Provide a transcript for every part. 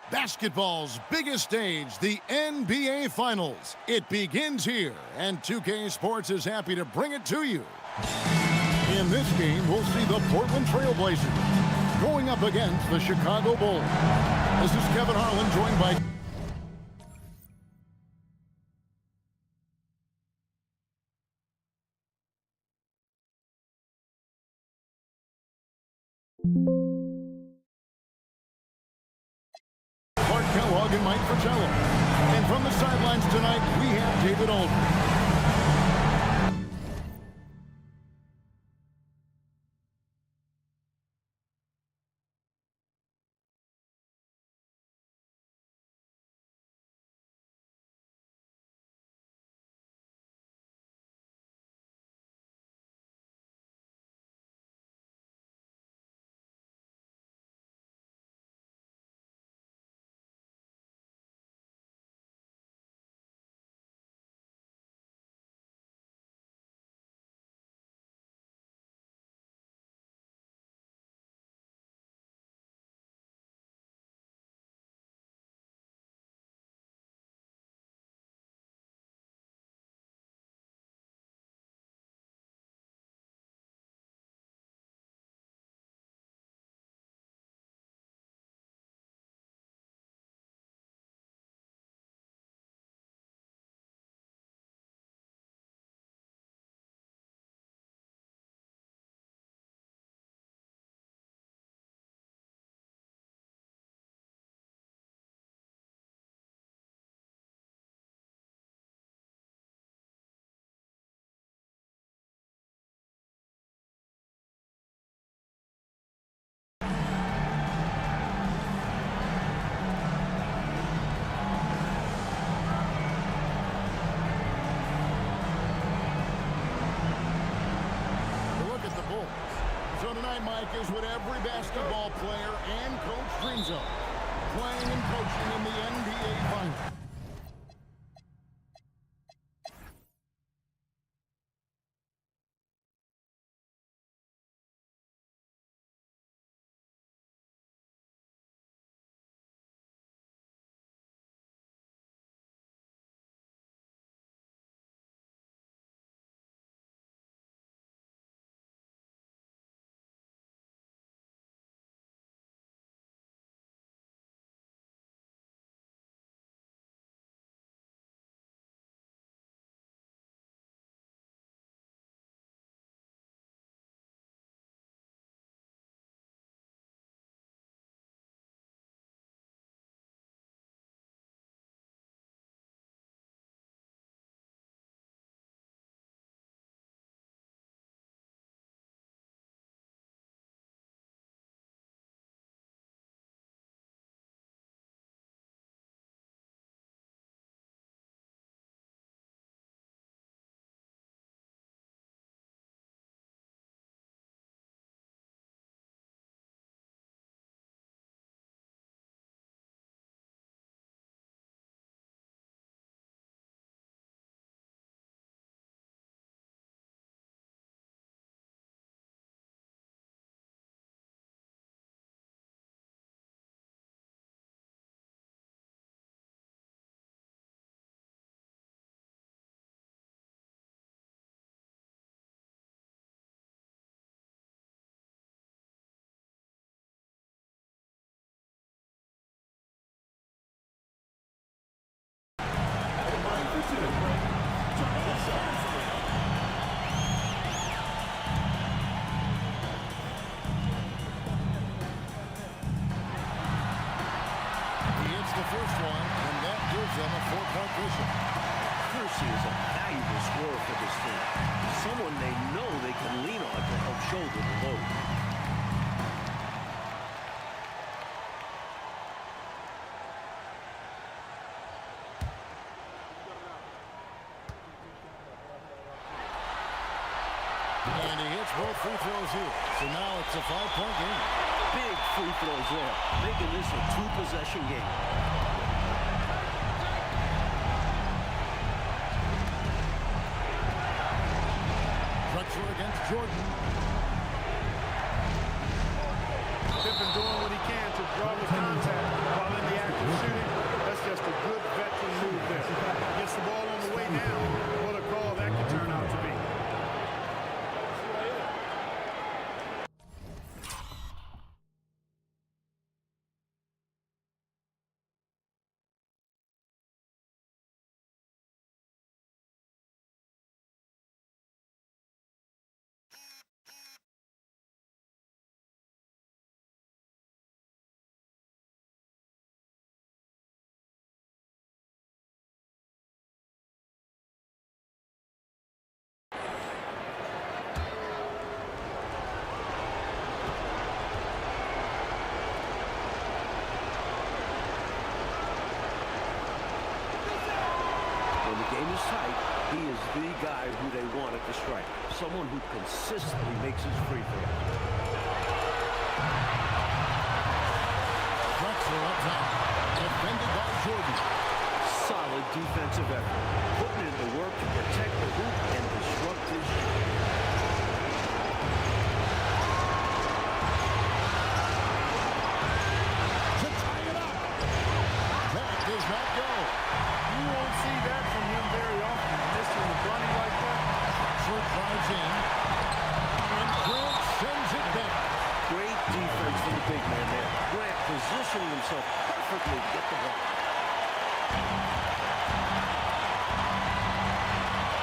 Basketball's biggest stage, the NBA Finals. It begins here, and 2K Sports is happy to bring it to you. In this game, we'll see the Portland Trail Blazers going up against the Chicago Bulls. This is Kevin Harlan, joined by... Kellogg and Mike Fratello. And from the sidelines tonight, we have David Aldridge. So tonight, Mike, is what every basketball player and coach dreams of, playing and coaching in the NBA Finals. First one, and that gives them a four-point cushion. Percy is a valuable scorer for this team. Someone they know they can lean on to help shoulder the load. And he hits both free throws here. So now it's a 5-point game. Big free throws there, making this a two-possession game. Drexler against Jordan. Pippen doing what he can to draw the contact while in the action. the guy who they want at the stripe. Someone who consistently makes his free throws. Drexler up top. Defended by Jordan. Solid defensive effort. Putting in the work to protect the hoop and disrupt his shot. To tie it up. That does not go. You won't see that from him very often. Missing the bunny like that. Drexler drives in. And Grant sends it back. Great defense from the big man there. Grant positioning himself perfectly to get the ball.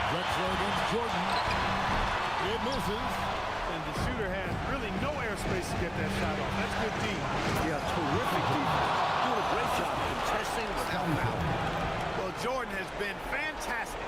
Drexler against Jordan. It misses. And the shooter has really no airspace to get that shot off. That's good D. Yeah, terrific defense. Doing a great job contesting without fouling. Well, Jordan has been fantastic.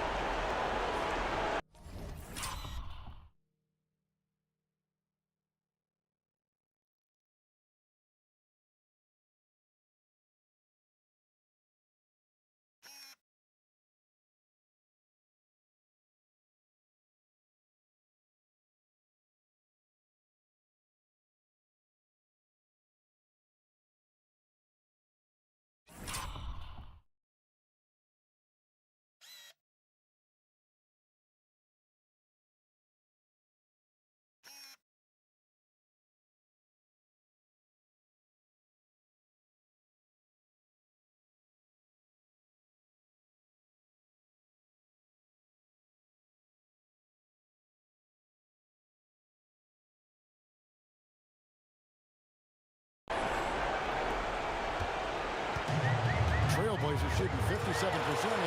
Trailblazers shooting 57% in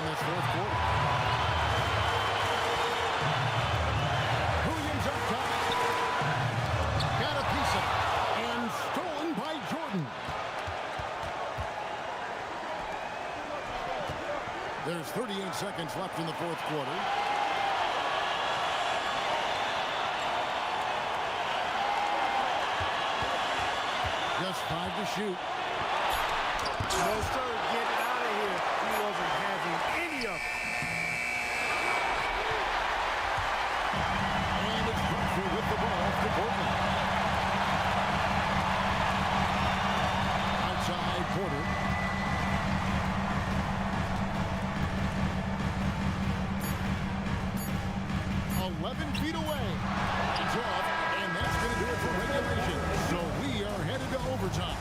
this fourth quarter. Williams up top. Got a piece of it. And stolen by Jordan. There's 38 seconds left in the fourth quarter. Just 5 to shoot. No, sir, get it out of here. He wasn't having any of it. And it's Drexler with the ball for Portland. Outside Porter. Feet away. It's off, and that's going to do it for regulation. So we are headed to overtime.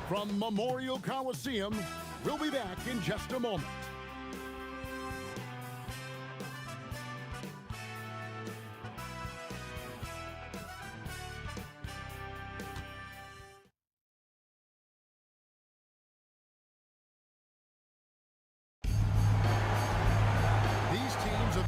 From Memorial Coliseum, we'll be back in just a moment. These teams have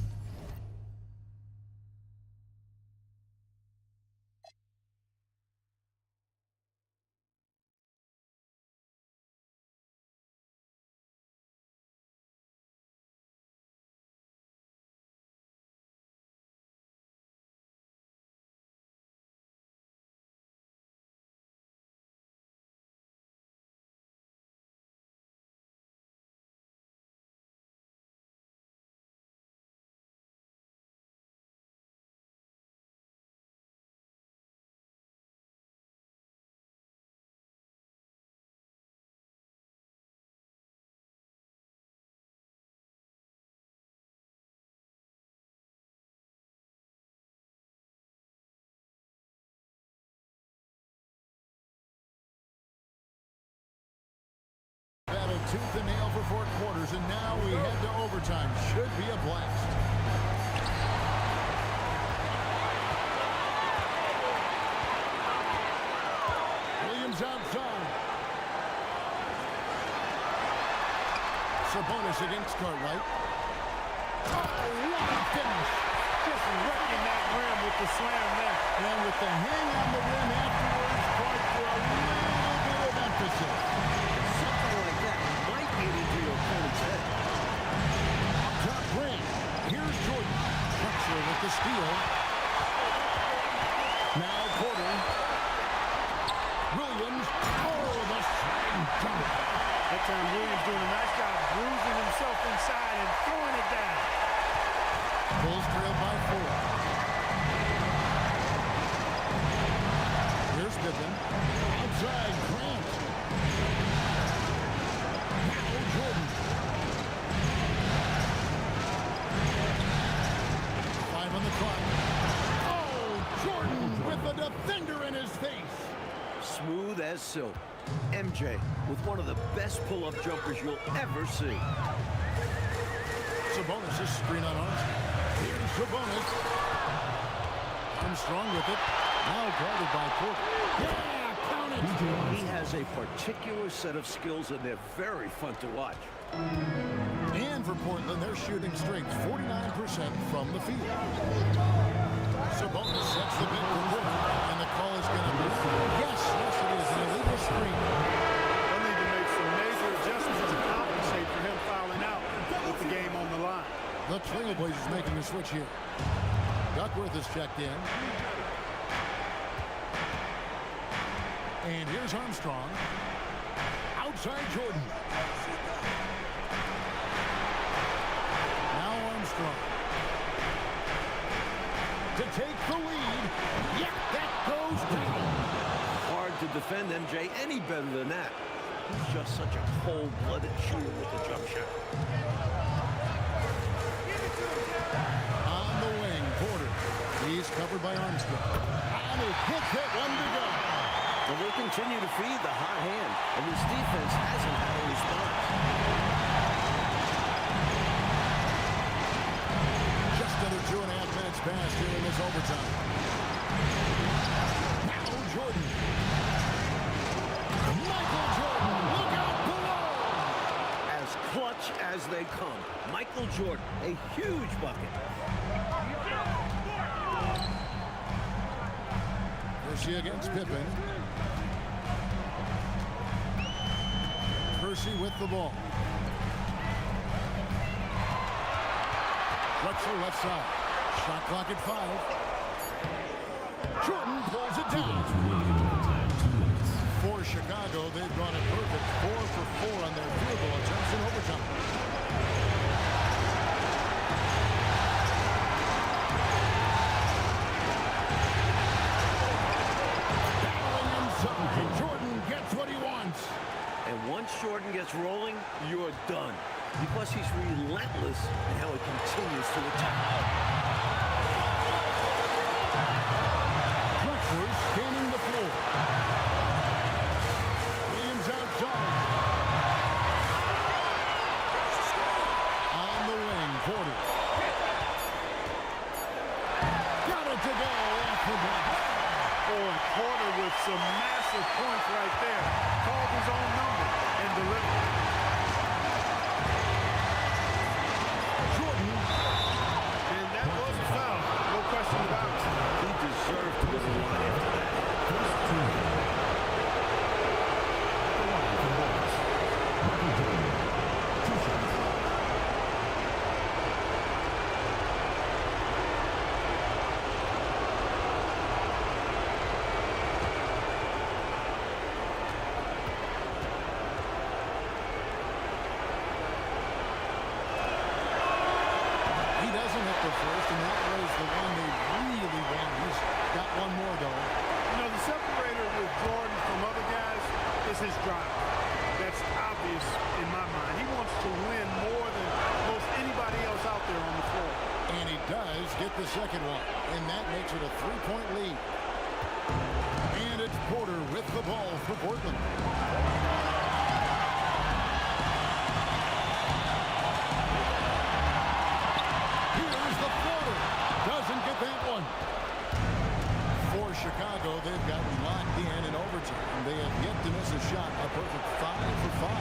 battled tooth and nail for 4 quarters, and now we head to overtime. Should be a blast. Williams outside. Sabonis against Cartwright. Oh, what a finish. Just wrecking that rim with the slam there. And with the hang on the rim afterwards, Clark for a little bit of emphasis. Something like that might get into your opponent's head. Up top, Grant. Here's Jordan. Drexler with the steal. Now Porter. Williams. Oh, the slam dunk. That time Williams doing a nice job bruising himself inside and throwing it down. Bulls trail by 4. Here's Pippen. Outside, Grant. Now Jordan. 5 on the clock. Oh, Jordan with the defender in his face. Smooth as silk. MJ with one of the best pull-up jumpers you'll ever see. Sabonis is screen on Armstrong. Here's Sabonis. Armstrong with it. Now guarded by Porter. Yeah, count it. He has a particular set of skills, and they're very fun to watch. And for Portland, their shooting strength, 49% from the field. Sabonis sets the bid for Portland, and the call is going to be, yes, it is, an illegal screen. They'll need to make some major adjustments to compensate for him fouling out with the game on the line. The Trailblazers making the switch here. Duckworth is checked in. And here's Armstrong. Outside Jordan. Now Armstrong. To take the lead. Yeah, that goes down. Hard to defend MJ any better than that. He's just such a cold-blooded shooter with the jump shot. On the wing, Porter. He's covered by Armstrong. And he hits it, one to go. Well, they'll continue to feed the hot hand, and this defense hasn't had a response. Just under 2.5 minutes passed here in this overtime. Now Jordan. Michael Jordan, look out below! As clutch as they come. Michael Jordan, a huge bucket. Percy against Pippen. Percy with the ball. Drexler left side. Shot clock at 5. Jordan pulls it down. For Chicago, they've gone a perfect 4 for 4 on their field goal attempts in overtime. Battling inside. Jordan gets what he wants. And once Jordan gets rolling, you're done. Because he's relentless in how he continues to attack. Drexler scanning the floor. Williams outside. On the wing, Porter. Got it to go off the block. Boy, Porter with some massive points right there. Called his own number and delivered. Jordan. And that was a foul. No question about it. He deserved to go to the line after that. He doesn't hit the first, and that was the one they really wanted. He's got one more, though. You know, the separator with Jordan from other guys is his drive. That's obvious in my mind. He wants to win more than most anybody else out there on the floor. And he does get the second one, and that makes it a 3-point lead. And it's Porter with the ball for Portland. Here's the floater. Doesn't get that one. For Chicago, they've got locked in overtime. They have yet to miss a shot. A perfect 5 for 5.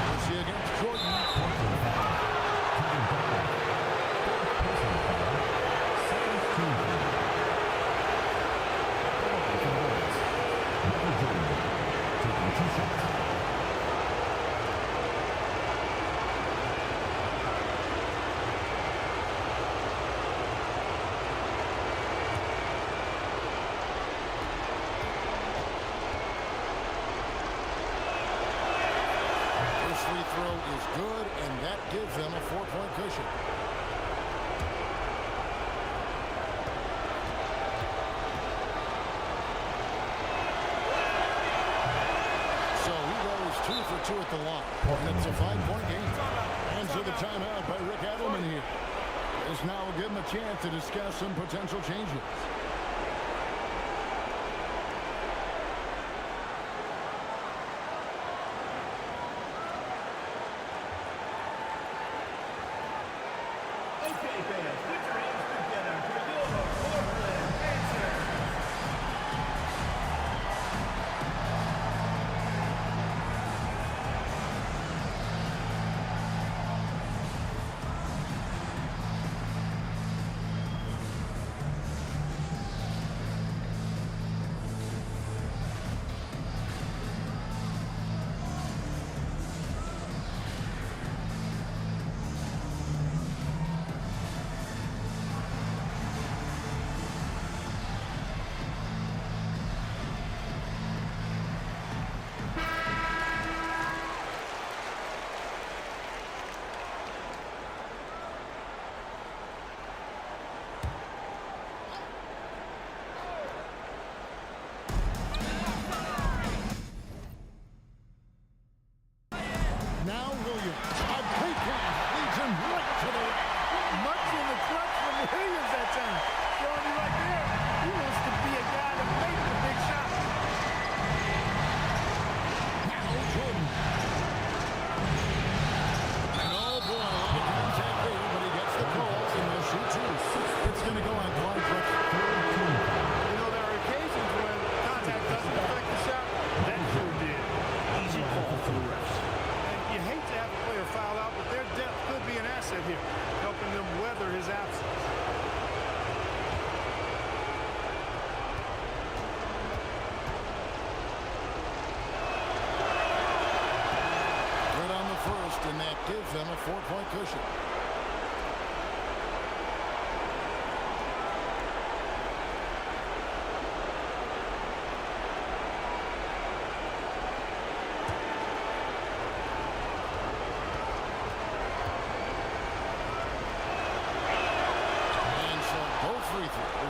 Percy against Jordan. is good, and that gives them a 4-point cushion. So he goes 2 for 2 at the line. And it's a 5-point game. Ends of the timeout by Rick Adelman here. This now will give him a chance to discuss some potential changes. Now Williams. A big pass leads him right to the rack. Much in the clutch from Williams that time. Showing you right there, he wants to be a guy to make the big shot. Now Jordan. And oh boy, the contact there, but he gets the calls and they'll shoot 2. It's going to go on Clyde Drexler. You know, there are occasions when contact doesn't affect the shot. That sure did. Easy call for the refs. You hate to have a player foul out, but their depth could be an asset here, helping them weather his absence. Good on the first, and that gives them a 4-point cushion.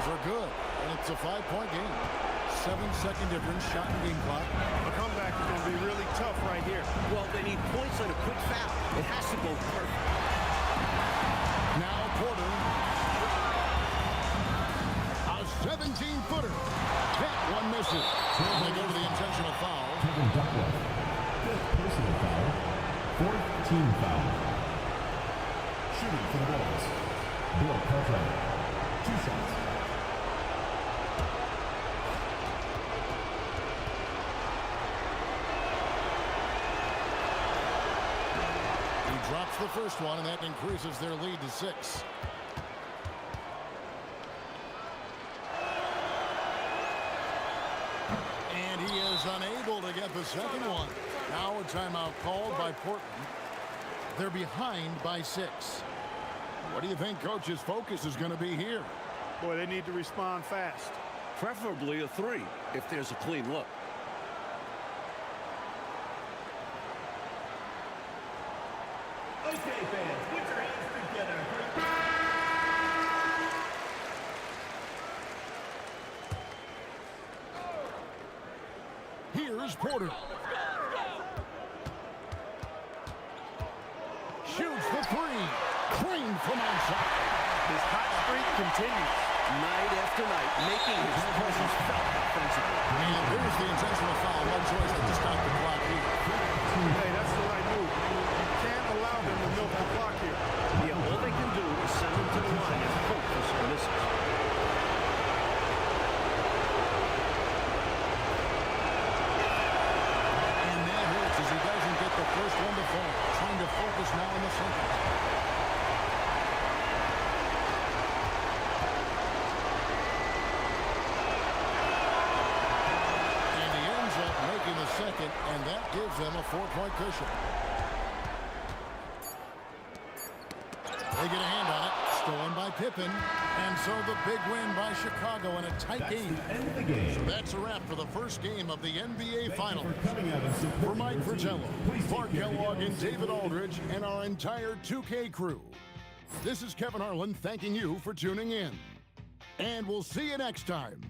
Are good, and it's a 5-point game. 7-second difference, shot and game clock. A comeback is going to be really tough right here. Well, they need points on a quick foul. It has to go perfect. Now Porter. A 17-footer. That one misses. They go to the intentional foul. Kevin Duckworth. 5th personal foul. 4th team foul. Shooting for the Bulls. Bill Cartwright. 2 shots. Drops the first one, and that increases their lead to 6. And he is unable to get the second one. Now a timeout called by Portland. They're behind by 6. What do you think Coach's focus is going to be here? Boy, they need to respond fast. Preferably a 3 if there's a clean look. Okay, fans, put your hands together. Here's Porter. Shoots the 3. Clean from outside. His hot streak continues. Night after night, making his presence felt offensively. And there's the intentional foul. No choice but to stop the clock here. Hey, that's the right move. You can't allow them to milk the clock here. Yeah, all they can do is send him to the line and hope for some misses. And that hurts as he doesn't get the first one to fall. Trying to focus now on the second. And he ends up making the second, and that gives them a 4-point cushion. They get a hand on it. Stolen by Pitt. Pippen. And so the big win by Chicago in a tight game. End of the game. So that's a wrap for the first game of the NBA Finals. For coming out and supporting For Mike your team, Fratello, please take Mark care of the Kellogg, and others. David Aldridge, and our entire 2K crew, this is Kevin Harlan thanking you for tuning in. And we'll see you next time.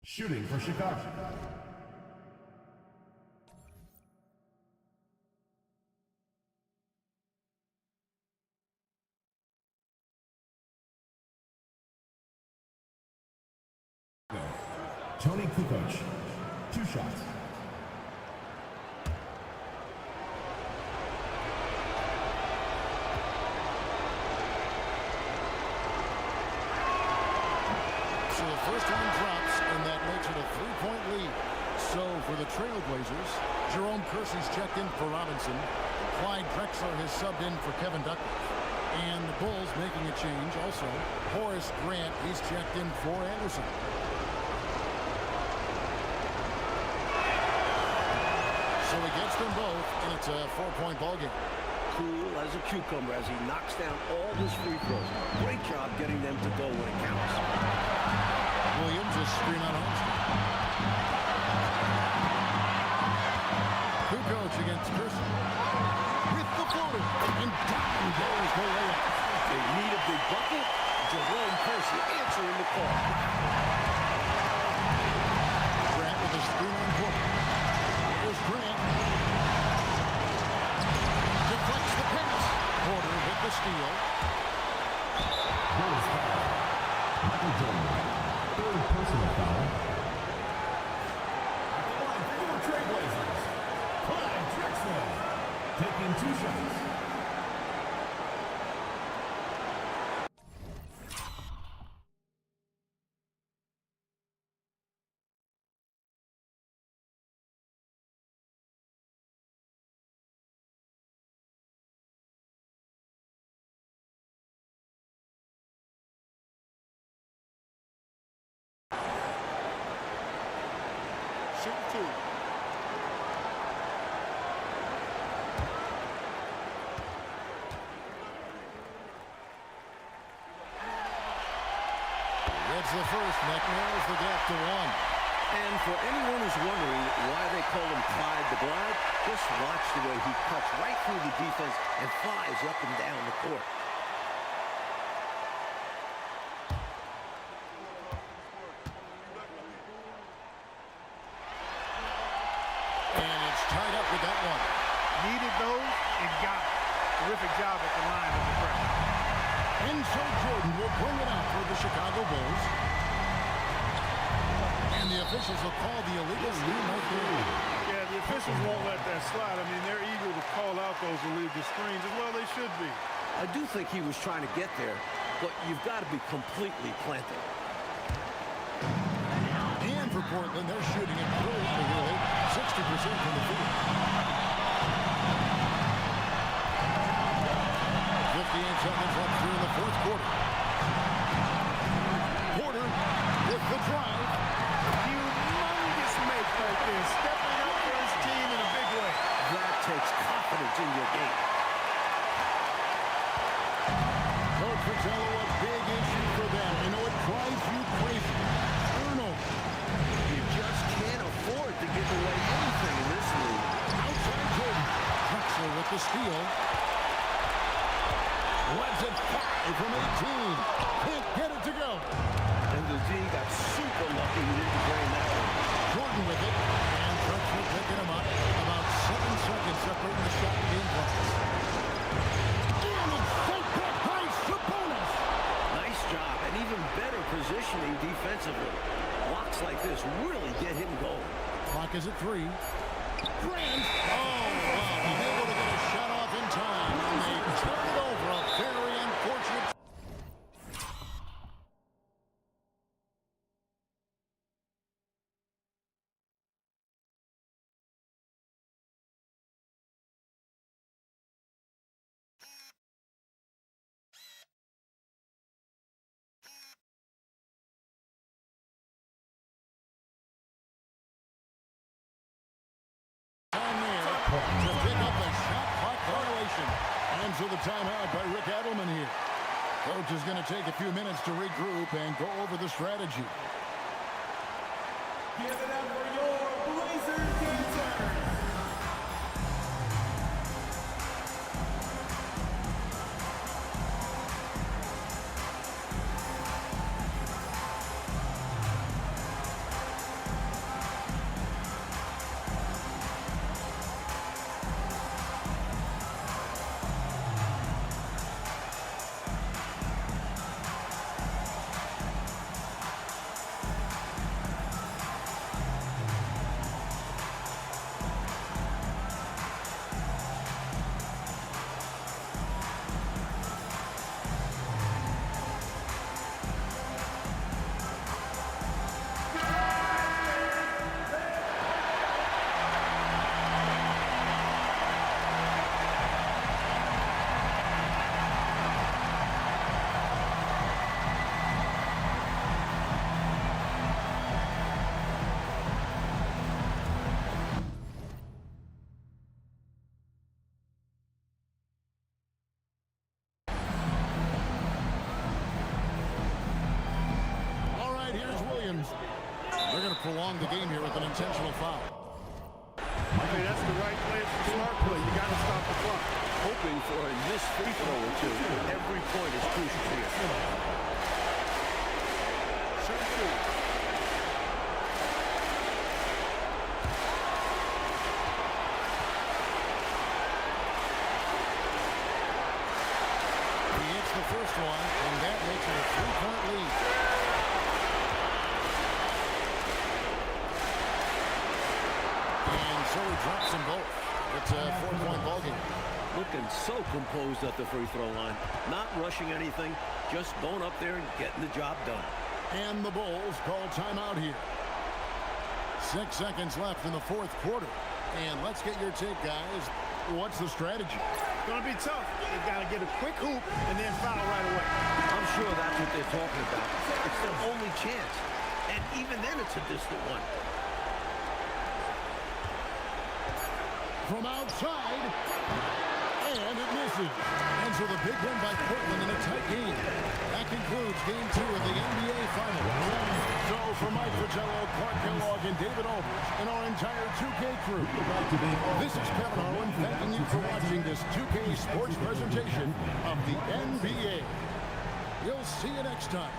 Shooting for Chicago. Tony Kukoc, 2 shots. So the first one drops, and that makes it a 3-point lead. So for the Trailblazers, Jerome Kersey's checked in for Robinson. Clyde Drexler has subbed in for Kevin Duckworth. And the Bulls making a change also. Horace Grant, he's checked in for Anderson. So he gets them both, and it's a 4-point ball game. Cool as a cucumber as he knocks down all his free throws. Great job getting them to go when it counts. Williams is screen on Armstrong. Kukoc against Kersey. With the floater. And down goes the layup. They need a big bucket. Jerome Kersey answering the call. Grant with a screen on Porter. Here's Grant. Deflects the pass. Porter with the steal. Bulls foul. Michael Jordan. Third personal foul. At the line for your Trailblazers, Clyde Drexler. Taking 2 shots. Shoot 2. Gets the first. That narrows the gap to 1. And for anyone who's wondering why they call him Clyde the Glide, just watch the way he cuts right through the defense and flies up and down the court. And it's tied up with that one. Needed those and got it. Terrific job at the line under pressure. And so Jordan will bring it out for the Chicago Bulls. And the officials will call the illegal screen right there. Yeah, the officials won't let that slide. I mean, they're eager to call out those illegal screens. As well, they should be. I do think he was trying to get there, but you've got to be completely planted. And for Portland, they're shooting it really out of here. 60% from the field. 58 seconds left here in the fourth quarter. Porter with the drive. Humongous make right there. Stepping up for his team in a big way. That takes confidence in your game. Coach Fratello, a big issue for them. You know, it drives you crazy. Turnover. You just can't afford to give away anything in this league. Outside Jordan. Drexler with the steal. Lets it fly from 18. Can't get it to go. And the D got super lucky he didn't drain that one. Jordan with it. And Drexler picking him up. About 7 seconds separating the shot and game clock. And it's sent back by Sabonis. Nice job, and even better positioning defensively. Blocks like this really get him going. Clock is at 3. Grant. Oh, wow. He's able to get a shot off in time. And they turn it over. A very unfortunate. Time there to pick up the shot clock violation. And so the timeout by Rick Adelman here. Coach is going to take a few minutes to regroup and go over the strategy. Give it up for your Blazers dancers. Williams. They're going to prolong the game here with an intentional foul. Hey, that's the right play. It's the smart play. You got to stop the clock. Hoping for a missed free throw or two. Every point is crucial here. He hits the first one, and that makes it a 3-point lead. And so he drops them both. It's a 4-point ballgame. Looking so composed at the free throw line. Not rushing anything, just going up there and getting the job done. And the Bulls call timeout here. 6 seconds left in the fourth quarter. And let's get your take, guys. What's the strategy? It's going to be tough. They've got to get a quick hoop and then foul right away. I'm sure that's what they're talking about. It's their only chance. And even then, it's a distant one. From outside, and it misses. And so the big win by Portland in a tight game. That concludes Game 2 of the NBA Finals. So for Mike Fratello, Clark Kellogg, and David Aldridge, and our entire 2K crew, this is Kevin Harlan thanking you for watching this 2K Sports presentation of the NBA. We'll see you next time.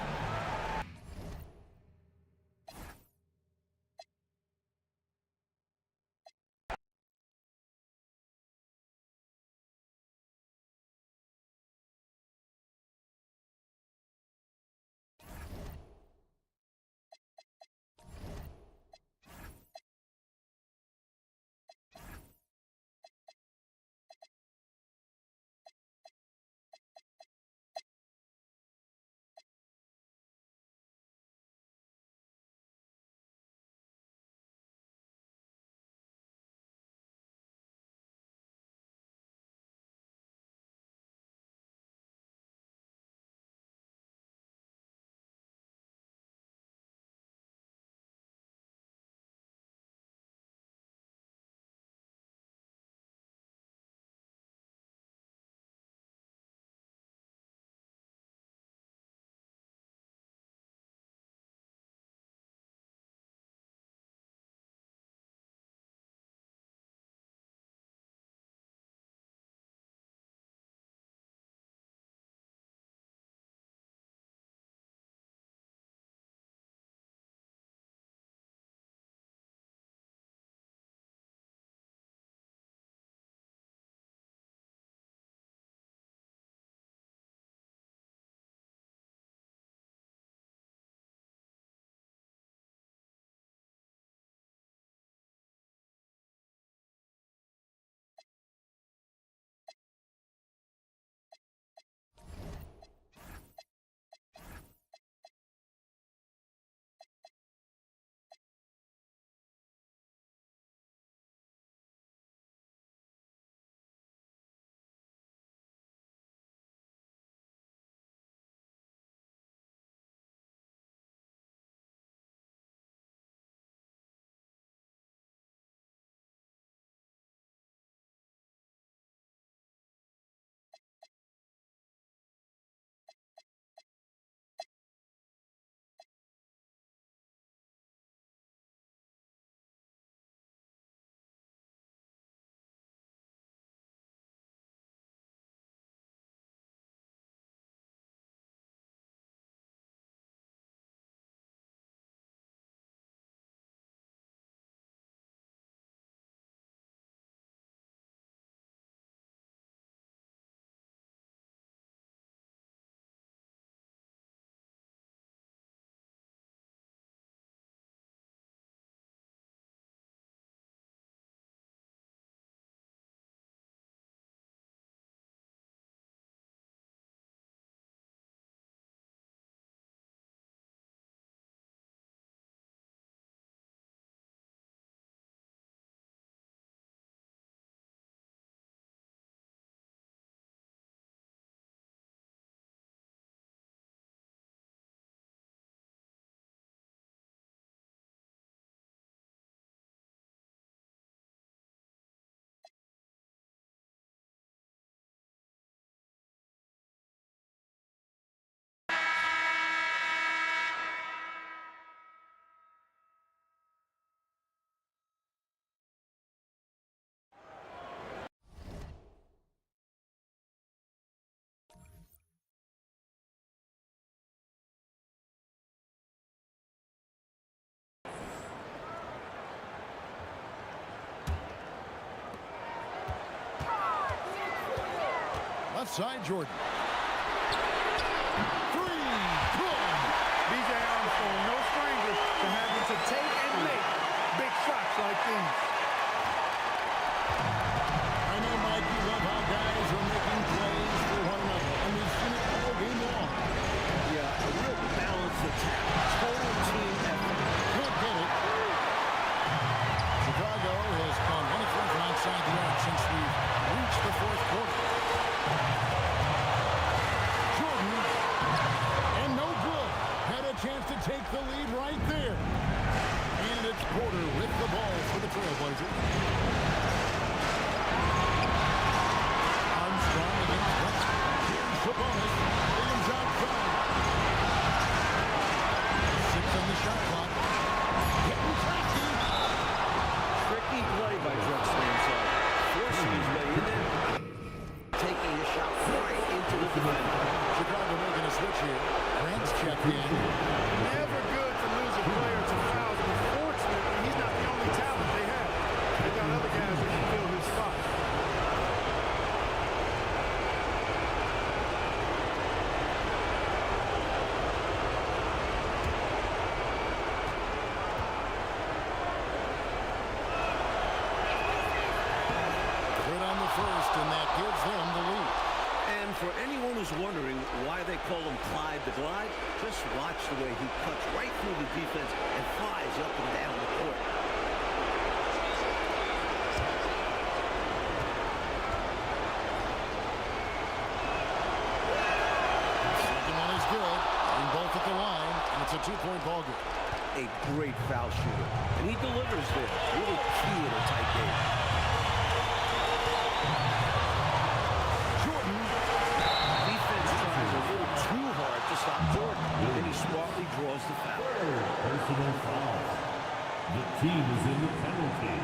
side, Jordan. Three, good. B.J. Armstrong, no stranger to having to take and make big shots like these. I know, Mike, you love how guys are making plays for one another, and we've seen it all game long. Yeah, a real balanced attack. Total team effort. Can't get it. Chicago has gone 1 of 3 from outside the arc since we've reached the fourth quarter. Jordan, and no good. Had a chance to take the lead right there. And it's Porter with the ball for the Trailblazers. Armstrong against West. Here's the bonus. Williams outside. 6 on the shot clock. Getting crafty. Tricky play by Drexler inside. Forcing his way in there. Taking a shot right into the defender. Chicago making a switch here. Grant's checked in. Never good to lose a player to fouls, but fortunately, he's not the only talent they have. They got other guys who can fill his spot. Good on the first, and that gives them the lead. And for anyone who's wondering why they call him Clyde the Glide, just watch the way he cuts right through the defense and flies up and down the court. Second one is good. And both at the line, and it's a 2-point ball game. A great foul shooter. And he delivers there. Really key in a tight game. Jordan. Defense tries a little too hard to stop Jordan. And he smartly draws the foul. Personal foul. The team is in the penalty.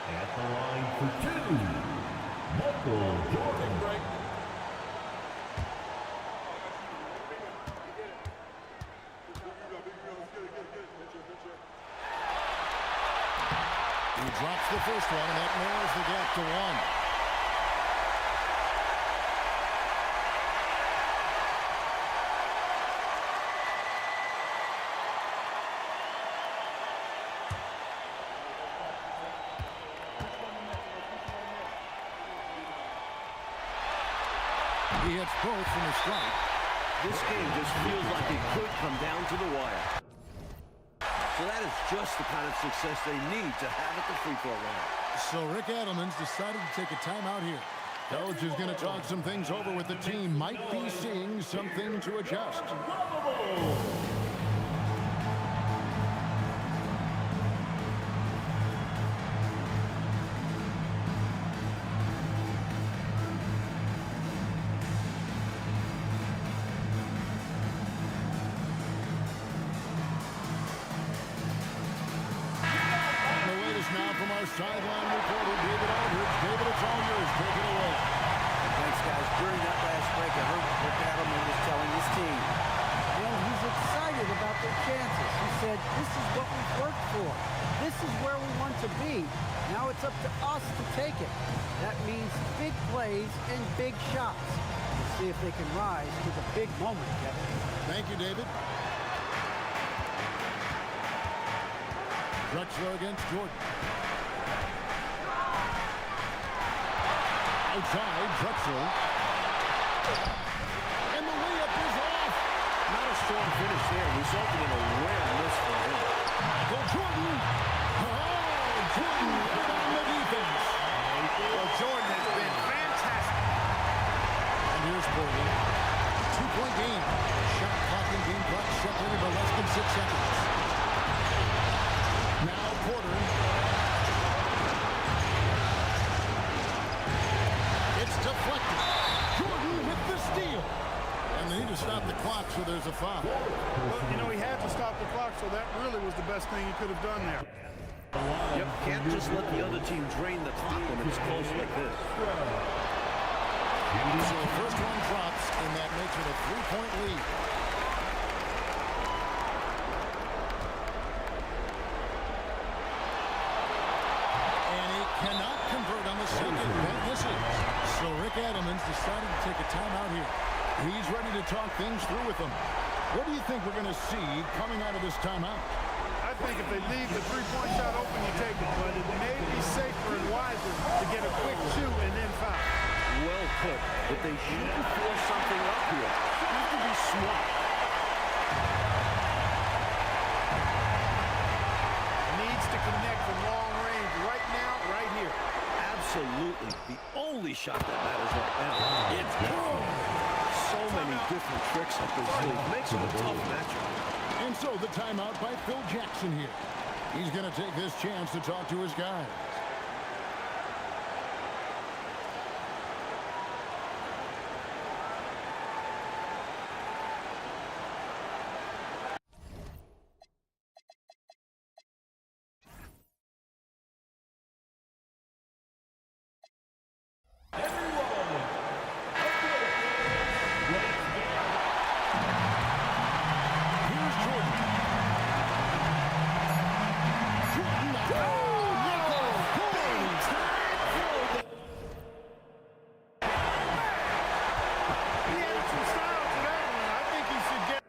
At the line for 2, Michael Jordan. He drops the first one, and that narrows the gap to 1. He hits both from the strike. This game just feels like it could come down to the wire. So that is just the kind of success they need to have at the free throw line. So Rick Adelman's decided to take a timeout here. Coach is going to talk some things over with the team. Might be seeing something to adjust. Now from our sideline reporter, David Aldridge. David, it's all yours. Take it away. Thanks, guys. During that last break, I heard Rick Adelman was telling his team, and he's excited about their chances. He said, this is what we've worked for. This is where we want to be. Now it's up to us to take it. That means big plays and big shots. We'll see if they can rise to the big moment, Kevin. Thank you, David. Drexler against Jordan. Outside, Drexler. And the layup is off. Not a strong finish there, resulting in a rare miss from him. Go Jordan. Oh, Jordan right on the defense. Well, Jordan has been fantastic. And here's Portland. 2-point game. Shot clock and game clock separated by less than 6 seconds. Now Porter. It's deflected. Jordan with the steal. And they need to stop the clock, so there's a foul. Well, you know, he had to stop the clock, so that really was the best thing he could have done there. Yep, can't just let the other team drain the clock when it's close like this. So the first one drops, and that makes it a 3-point lead. And he cannot convert on the second. That misses. So Rick Edelman's decided to take a timeout here. He's ready to talk things through with them. What do you think we're going to see coming out of this timeout? I think if they leave the three-point shot open, you take it. But it may be safer and wiser to get a quick shoot and then foul. Well put, but they shouldn't force something up here. You have to be smart. Needs to connect from long range right now, right here. Absolutely. The only shot that matters right now. It's good. So many different tricks up his sleeve. Makes it a tough matchup. And so the timeout by Phil Jackson here. He's going to take this chance to talk to his guys. He added some style to that one. I think he should get...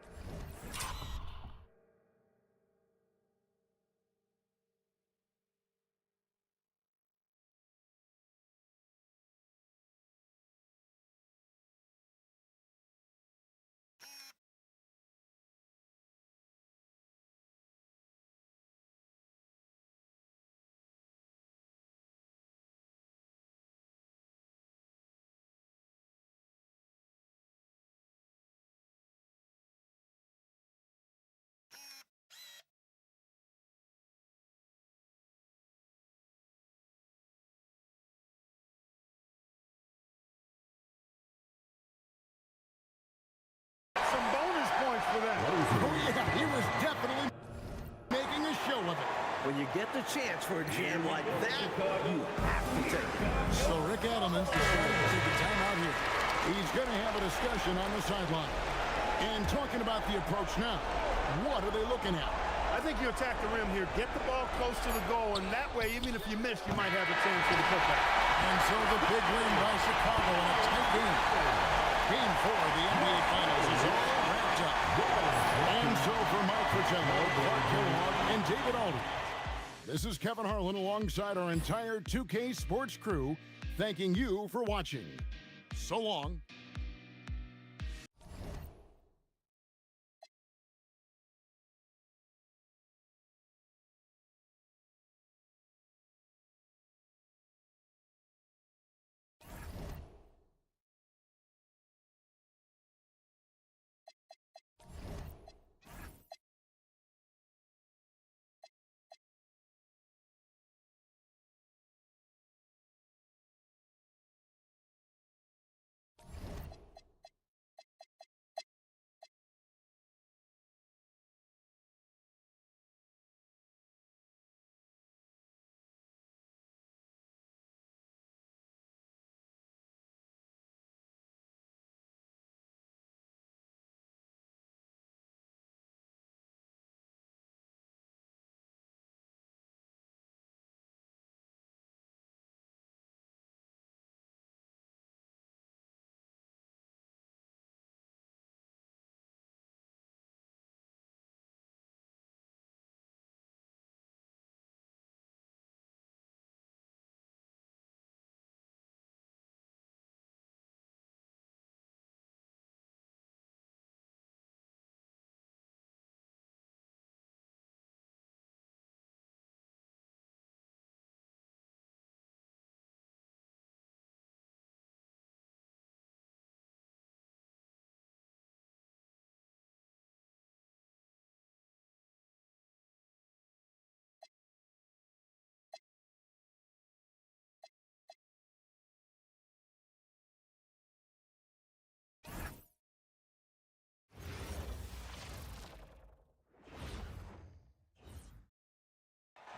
some bonus points for that. Oh, yeah, he was definitely making a show of it. When you get the chance for a jam like that, you have to take it. So Rick Edelman's decided to take a timeout here. He's going to have a discussion on the sideline. And talking about the approach now, what are they looking at? I think you attack the rim here. Get the ball close to the goal, and that way, even if you miss, you might have a chance for the putback. And so the big win by Chicago in a tight game. Game 4 of the NBA Finals is all wrapped up. And so for Mike Fratello, Clark Kellogg, and David Alden, this is Kevin Harlan alongside our entire 2K Sports crew, thanking you for watching. So long.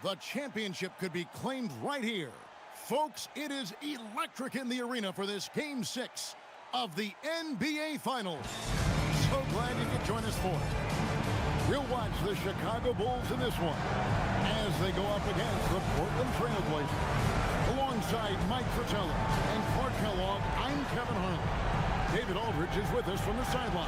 The championship could be claimed right here. Folks, it is electric in the arena for this Game 6 of the NBA Finals. So glad you could join us for it. We'll watch the Chicago Bulls in this one as they go up against the Portland Trail Blazers. Alongside Alongside Mike Fratello and Clark Kellogg, I'm Kevin Harlan. David Aldridge is with us from the sideline.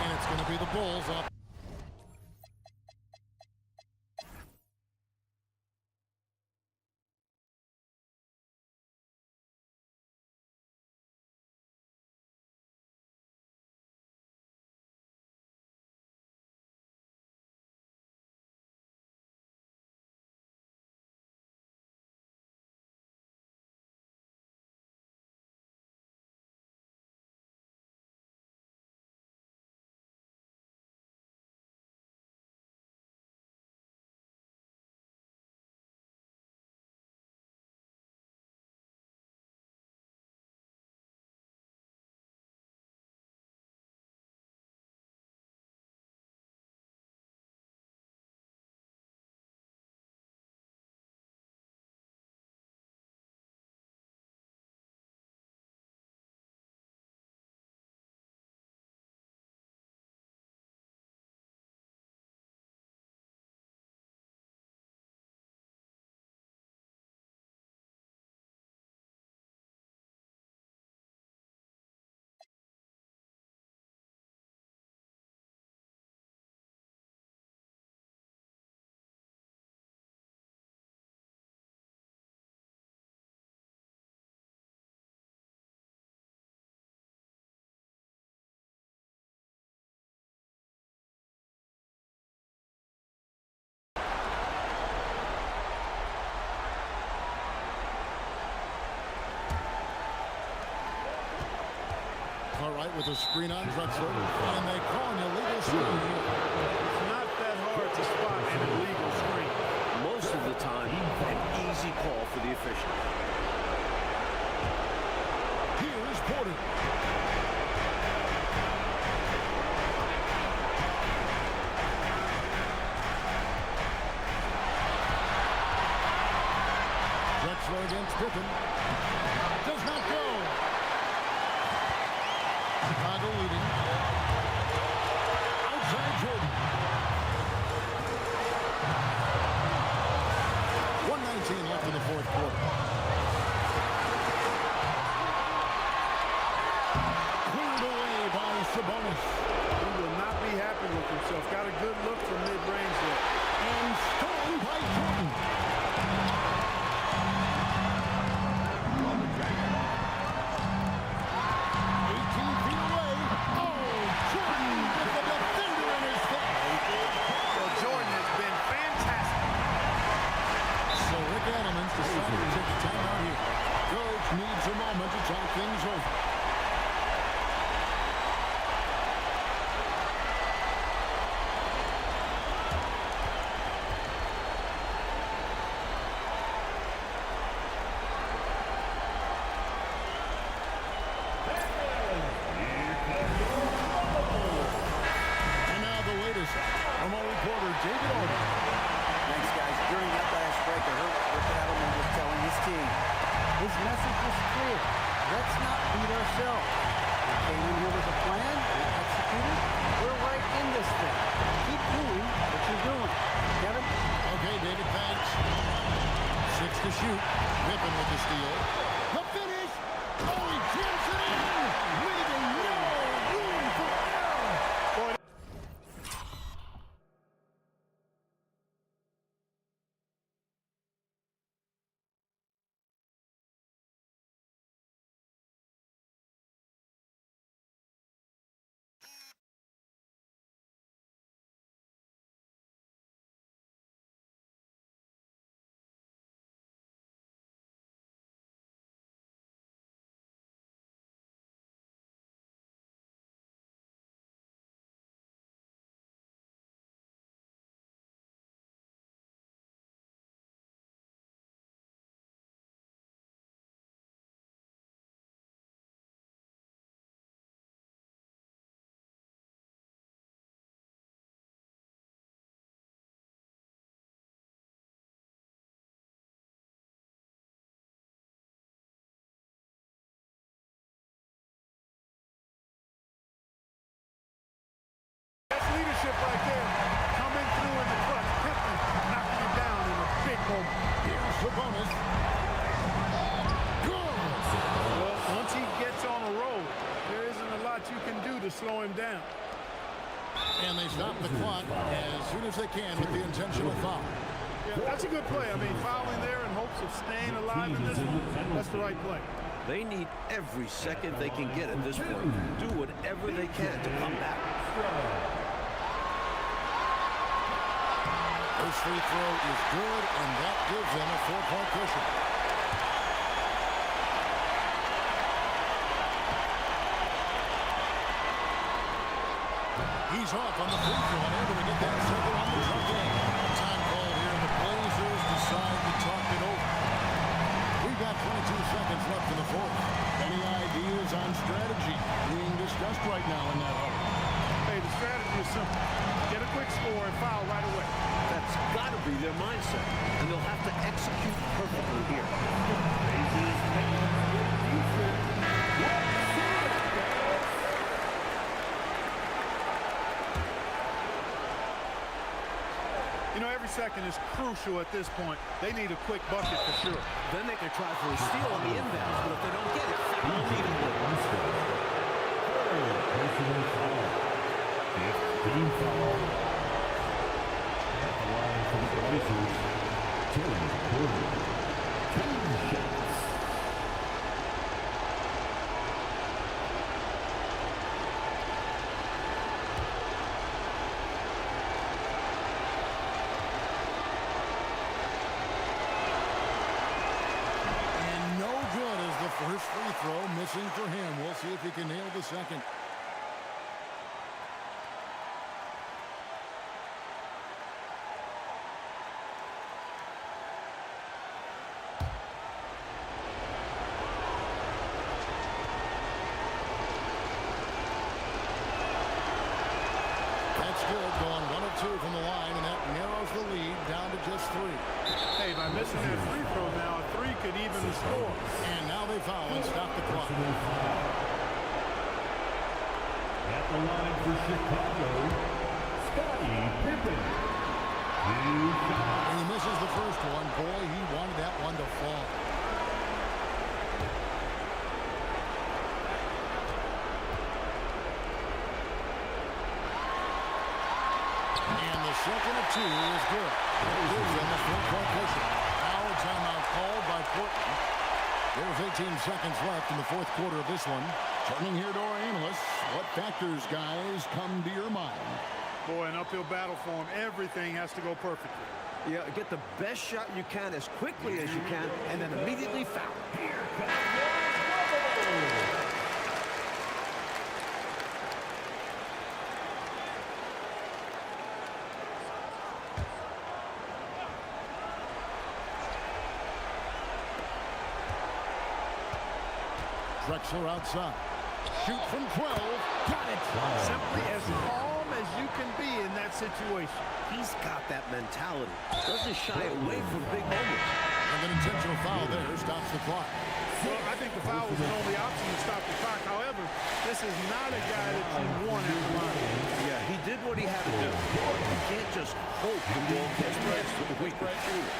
And it's going to be the Bulls up. All right, with a screen on Drexler, and they call an illegal screen here. It's not that hard to spot an illegal screen. Most of the time, an easy call for the official. Here's Porter. Drexler against Pippen. Does not go. Chicago leading. Outside Jordan. 1:19 left in the fourth quarter. Cleared away by Sabonis. He will not be happy with himself. Got a good look from mid-range there. And stolen by Jordan. Needs a moment to talk things over. And now the latest from our reporter, David Aldridge. Thanks, guys. During that last break, I heard what Adelman was telling his team. His message was clear. Let's not beat ourselves. We came in here with a plan. We executed. We're right in this thing. Keep doing what you're doing. Kevin? Okay, David, thanks. 6 to shoot. Pippen with the steal. The finish! Oh, he jams it in! Leaving no room for error! they stop the clock as soon as they can with the intentional foul. Yeah, that's a good play. I mean, fouling there in hopes of staying alive in this one, that's the right play. They need every second they can get at this point. Do whatever they can to come back. First free throw is good, and that gives them a 4-point cushion. He's off on the free throw and able to get that circle on the jump in. Time call here, and the Blazers decide to talk it over. We've got 22 seconds left in the fourth. Any ideas on strategy being discussed right now in that huddle? Hey, the strategy is simple. Get a quick score and foul right away. That's got to be their mindset, and they'll have to execute perfectly here. You know, every second is crucial at this point. They need a quick bucket for sure. Then they can try for a steal on the inbounds, but if they don't get it, foul immediately. 15 foul. At the line for the Blazers, Terry Porter. 10 shots. And no good as the first free throw missing for him. We'll see if he can nail the second. Going 1 of 2 from the line, and that narrows the lead down to just 3. Hey, by missing that free throw now, a 3 could even the score. And now they foul and stop the clock. At the line for Chicago, Scottie Pippen. And he misses the first one. Boy, he wanted that one to fall. Second of 2 is good. It gives them a 4-point cushion. Now a timeout called by Portland. There's 18 seconds left in the fourth quarter of this one. Turning here to our analysts, what factors, guys, come to your mind? Boy, an uphill battle for him. Everything has to go perfectly. Yeah, get the best shot you can as quickly as you can, and then immediately foul. Drexler outside. Shoot from 12. Got it. Simply as calm as you can be in that situation. He's got that mentality. Doesn't shy away from big moments. And an intentional foul there stops the clock. Well, I think the foul was the only option to stop the clock. However, this is not a guy that you want at the line. Yeah, he did what he had to do. You can't just hope the ball gets pressed to the weaker shooter.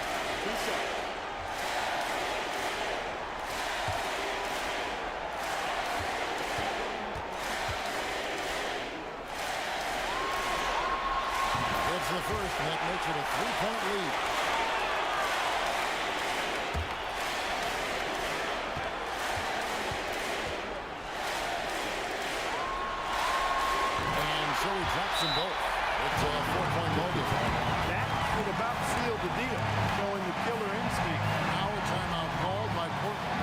It's the first, and that makes it a 3-point lead. And so he drops them both. It's a 4-point bonus. That would about seal the deal, showing the killer instinct. Now a timeout called by Portland.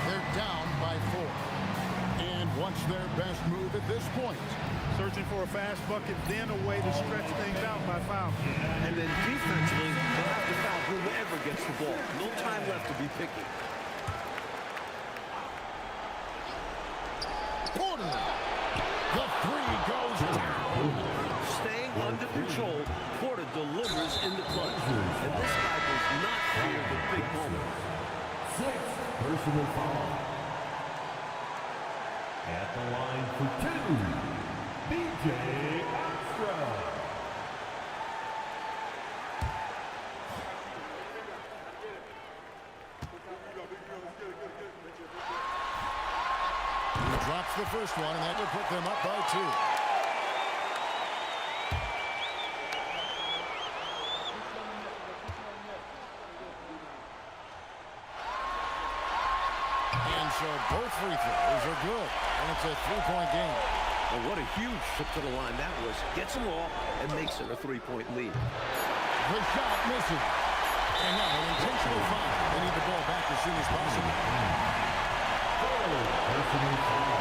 They're down by 4. And what's their best move at this point? Searching for a fast bucket, then a way to stretch things out by foul. And then defensively, they'll have to foul whoever gets the ball. No time left to be picky. Porter. The 3 goes down. Staying under control, Porter delivers in the clutch. And this guy does not fear the big moments. 6 personal foul. At the line for 2. DJ Extra. He drops the first one, and that will put them up by 2. Both free throws are good, and it's a three-point game. Well, what a huge trip to the line that was. Gets them all and makes it a three-point lead. The shot misses. And now an intentional foul. They need the ball back as soon as possible. Personal foul.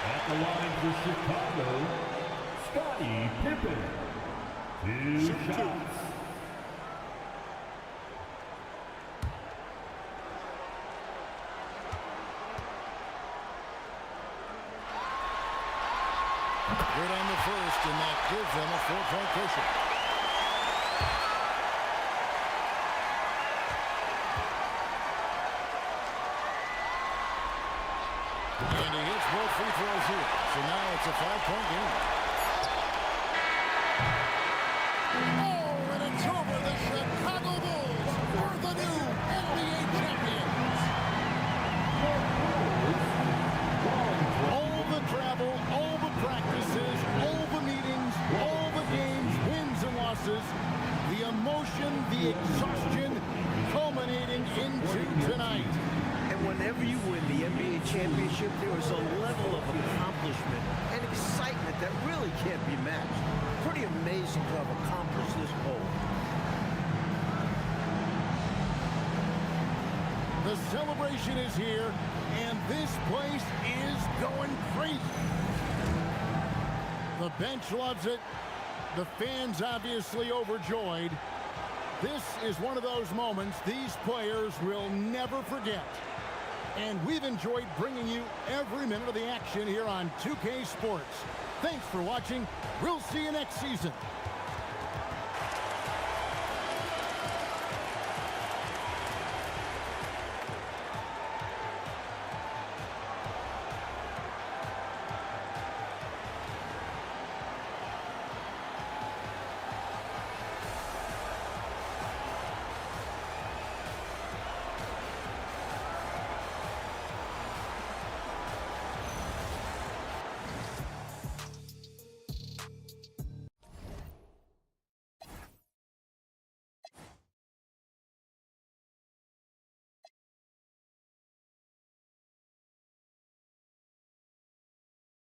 At the line for Chicago, Scottie Pippen. 2 shots. Good on the first, and that gives them a 4-point cushion. And he hits both free throws here. So now it's a 5-point game. Oh, and it's over. The Chicago Bulls are the new NBA champions. All the travel, all the practices, all the meetings, all the games, wins and losses, the emotion, the exhaustion, culminating into tonight. And whenever you win the NBA championship, there is a level of accomplishment and excitement that really can't be matched. Pretty amazing to have accomplished this goal. The celebration is here, and this place is going crazy. The bench loves it. The fans obviously overjoyed. This is one of those moments these players will never forget. And we've enjoyed bringing you every minute of the action here on 2K Sports. Thanks for watching. We'll see you next season.